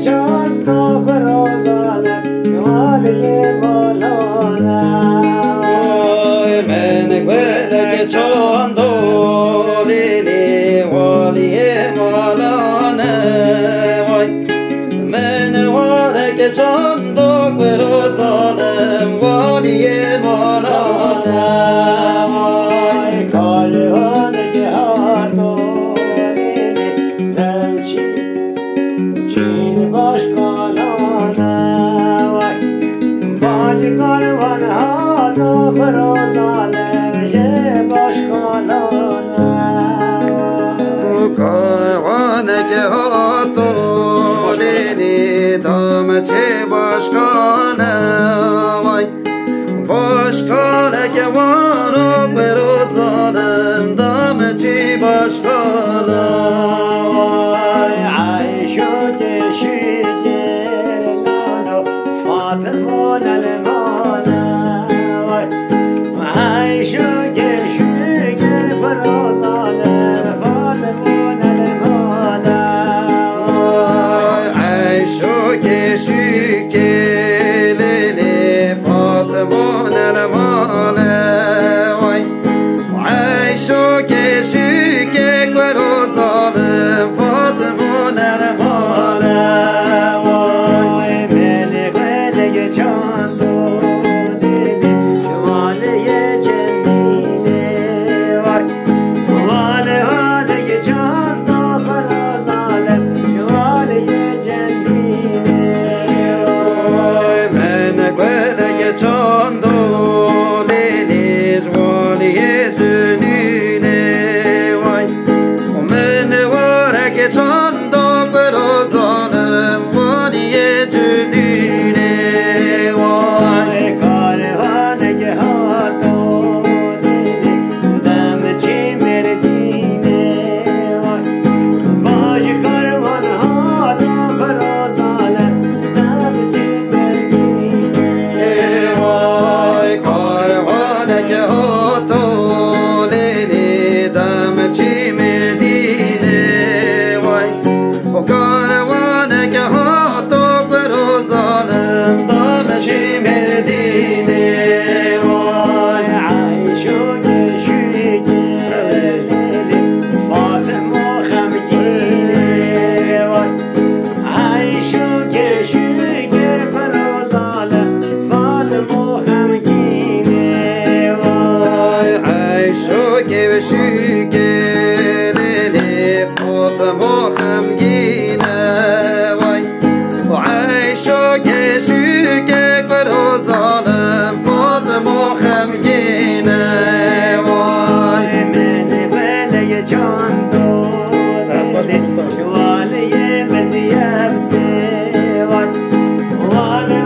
چند تا گرازانم جوالی مولانا من گوله چند تا لیلی والی مولانا من واره چند تا گرازانم والی مولانا کاروان که هاتو چین باش کانانا باج کاروان ها تو برازانه بشه باش کانانا کاروان که ها تو لیلی دام چه باش کانه باش کانه که وانو برازانم دام چه باش کانه فاطمون المانا عايشو شوقر برازانه فاطمون المانا عايشو شوقر ليلي فاطمون المانا عايشو شوقر برازانه فاطمون المانا چند لیلی جوالی جنینه وای من واره که چند برازانم والی جنینه وای کاروان که هاتو دیدی دم چی مردینه وای باش کاروان هاتو برازانم دم چی که ها تو لیلی دم چی مدینه وای و کاروانه که ها تو برازانم دم چی مدینه وای عایشو شوقر لیلی فاطمه خمگینه وای عایشو شوقر برازانم فاطمه خمگینه عايشو شوقر ليلي فاطمة خمگینه وای وعايشو شوقر برازانم فاطمة خمگینه وای من بله جان دولی جوالی مزیبته وای والی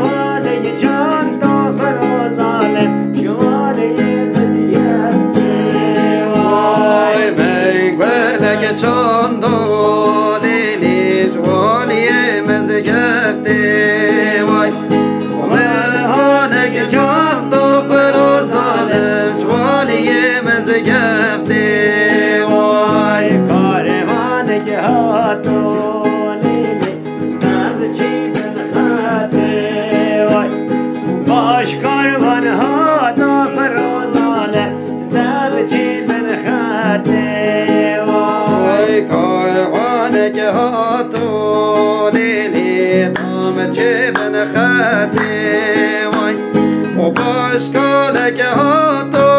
جان دو برازانم جوالی چند لیلی جوالی مزگفته وای مهانه که چند برازانم جوالی مزگفته وای کاروان که هاتو لیلی دم چی بنخاته وای باش کاروان هاتو برازانه دم چی بنخاته کاروانه که ها تو لیلی دام چه بنخاته وای و باش کاله که ها تو